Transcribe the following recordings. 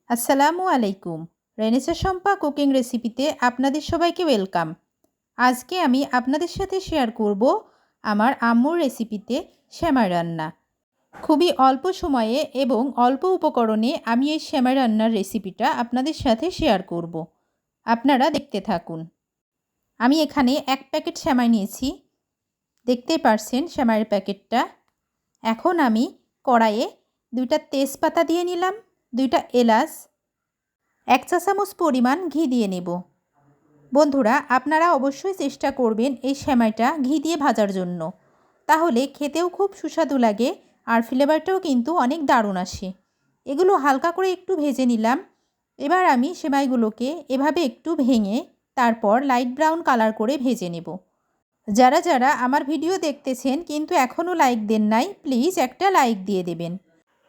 আসসালামু আলাইকুম। Renaissance Shampa cooking রেসিপিতে আপনাদের সবাইকে ওয়েলকাম। আজকে আমি আপনাদের সাথে শেয়ার করব আমার আম্মুর রেসিপিতে সেমাই রান্না। খুবই অল্প সময়ে এবং অল্প উপকরণে আমি এই সেমাই রান্নার রেসিপিটা আপনাদের সাথে শেয়ার করব। আপনারা দেখতে থাকুন। আমি এখানে 1 প্যাকেট সেমাই নিয়েছি। দেখতেই পারছেন সেমাইয়ের প্যাকেটটা। এখন আমি কড়াইয়ে 2টা তেজপাতা দিয়ে নিলাম, 2টা এলাচ, 1 চা চামচ পরিমাণ ঘি দিয়ে নেব। বন্ধুরা, আপনারা অবশ্যই চেষ্টা করবেন এই সেমাইটা ঘি দিয়ে ভাজার জন্য, তাহলে খেতেও খুব সুস্বাদু লাগে আর ফ্লেভারটাও কিন্তু অনেক দারুণ আসে। এগুলো হালকা করে একটু ভেজে নিলাম। এবার আমি সেমাইগুলোকে এভাবে একটু ভেঙে তারপর লাইট ব্রাউন কালার করে ভেজে নেব। যারা যারা আমার ভিডিও দেখতেছেন কিন্তু এখনও লাইক দেন নাই, প্লিজ একটা লাইক দিয়ে দেবেন।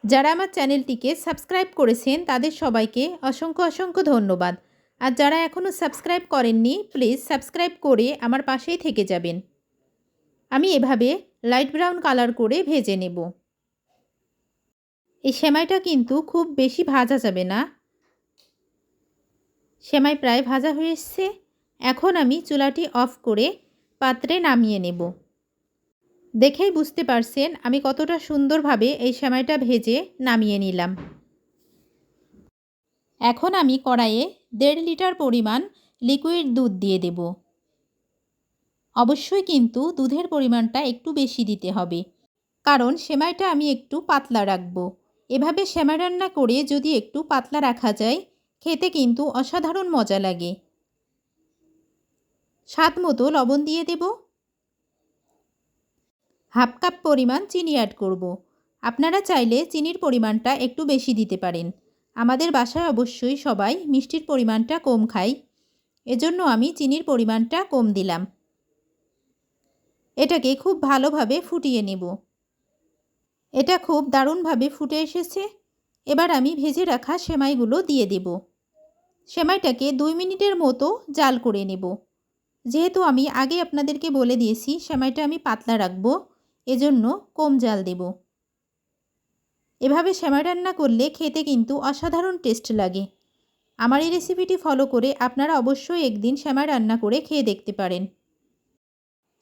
যারা আমার চ্যানেলটিকে সাবস্ক্রাইব করেছেন তাদের সবাইকে অসংখ্য অসংখ্য ধন্যবাদ। আর যারা এখনও সাবস্ক্রাইব করেননি, প্লিজ সাবস্ক্রাইব করে আমার পাশেই থেকে যাবেন। আমি এভাবে লাইট ব্রাউন কালার করে ভেজে নেব। এই সেমাইটা কিন্তু খুব বেশি ভাজা যাবে না। সেমাই প্রায় ভাজা হয়ে এসছে। এখন আমি চুলাটি অফ করে পাত্রে নামিয়ে নেব। দেখেই বুঝতে পারছেন আমি কতটা সুন্দরভাবে এই সেমাইটা ভেজে নামিয়ে নিলাম। এখন আমি কড়াইয়ে 1.5 লিটার পরিমাণ লিকুইড দুধ দিয়ে দেব। অবশ্যই কিন্তু দুধের পরিমাণটা একটু বেশি দিতে হবে, কারণ সেমাইটা আমি একটু পাতলা রাখব। এভাবে সেমাই রান্না করে যদি একটু পাতলা রাখা যায়, খেতে কিন্তু অসাধারণ মজা লাগে। স্বাদ মতো লবণ দিয়ে দেব। হাফ কাপ পরিমাণ চিনি অ্যাড করব। আপনারা চাইলে চিনির পরিমাণটা একটু বেশি দিতে পারেন। আমাদের বাসায় অবশ্যই সবাই মিষ্টির পরিমাণটা কম খায়, এজন্য আমি চিনির পরিমাণটা কম দিলাম। এটাকে খুব ভালোভাবে ফুটিয়ে নেব। এটা খুব দারুণভাবে ফুটে এসেছে। এবার আমি ভেজে রাখা সেমাইগুলো দিয়ে দেব। সেমাইটাকে 2 মিনিটের মতো জাল করে নেব। যেহেতু আমি আগে আপনাদেরকে বলে দিয়েছি সেমাইটা আমি পাতলা রাখব, এজন্য কম জাল দেব। এভাবে সেমাই রান্না করলে খেতে কিন্তু অসাধারণ টেস্ট লাগে। আমার এই রেসিপিটি ফলো করে আপনারা অবশ্যই একদিন সেমাই রান্না করে খেয়ে দেখতে পারেন।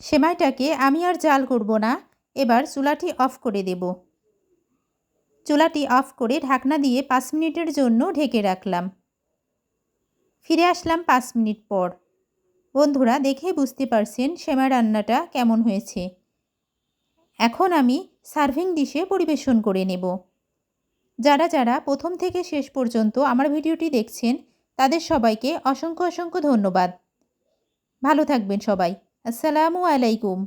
সেমাইটাকে আমি আর জাল করব না। এবার চুলাটি অফ করে দেব। চুলাটি অফ করে ঢাকনা দিয়ে 5 মিনিটের জন্য ঢেকে রাখলাম। ফিরে আসলাম 5 মিনিট পর। বন্ধুরা, দেখে বুঝতে পারছেন সেমাই রান্নাটা কেমন হয়েছে। এখন আমি সার্ভিং ডিশে পরিবেশন করে নেব। যারা যারা প্রথম থেকে শেষ পর্যন্ত আমার ভিডিওটি দেখছেন তাদের সবাইকে অসংখ্য অসংখ্য ধন্যবাদ। ভালো থাকবেন সবাই। আসসালামু আলাইকুম।